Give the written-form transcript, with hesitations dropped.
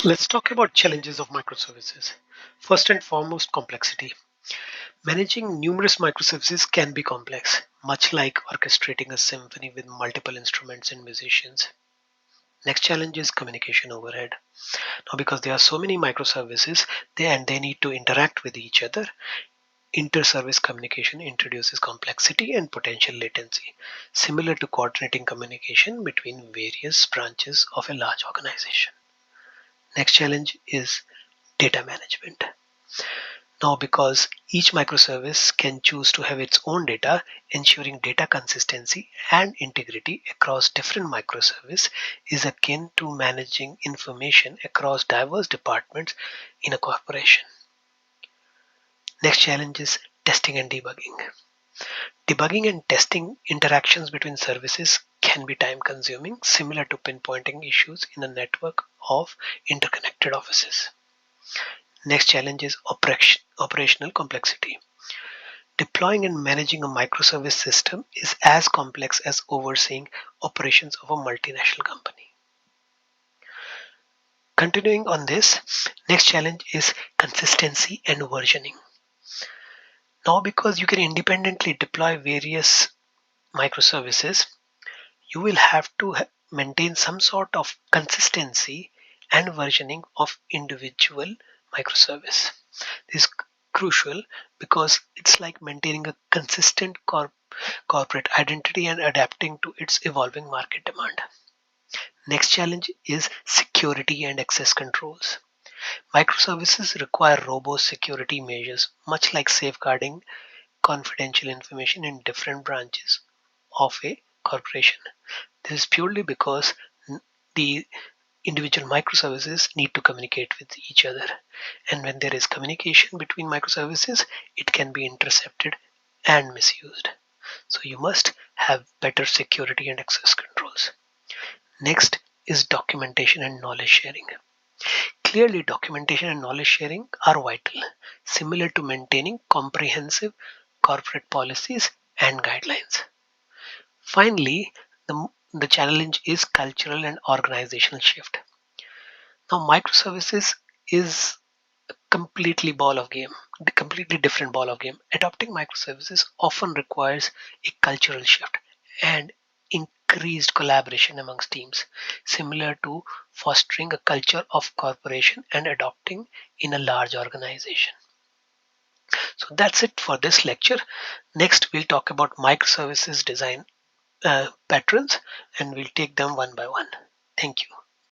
Let's talk about challenges of microservices. First and foremost, complexity. Managing numerous microservices can be complex, much like orchestrating a symphony with multiple instruments and musicians. Next challenge is communication overhead. Now, because there are so many microservices, they need to interact with each other, inter-service communication introduces complexity and potential latency, similar to coordinating communication between various branches of a large organization. Next challenge is data management. Now, because each microservice can choose to have its own data, ensuring data consistency and integrity across different microservices is akin to managing information across diverse departments in a corporation. Next challenge is testing and debugging. Debugging and testing interactions between services can be time consuming, similar to pinpointing issues in a network of interconnected offices. Next challenge is operational complexity. Deploying and managing a microservice system is as complex as overseeing operations of a multinational company. Continuing on this, next challenge is consistency and versioning. Now, because you can independently deploy various microservices, you will have to maintain some sort of consistency and versioning of individual microservice. This is crucial because it's like maintaining a consistent corporate identity and adapting to its evolving market demand. Next challenge is security and access controls. Microservices require robust security measures, much like safeguarding confidential information in different branches of a corporation. This is purely because the individual microservices need to communicate with each other. And when there is communication between microservices, it can be intercepted and misused. So you must have better security and access controls. Next is documentation and knowledge sharing. Clearly, documentation and knowledge sharing are vital, similar to maintaining comprehensive corporate policies and guidelines. Finally, the challenge is cultural and organizational shift. Now, microservices is a completely different ball of game. Adopting microservices often requires a cultural shift and increased collaboration amongst teams, similar to fostering a culture of cooperation and adopting in a large organization. So that's it for this lecture. Next, we'll talk about microservices design patterns and we'll take them one by one. Thank you.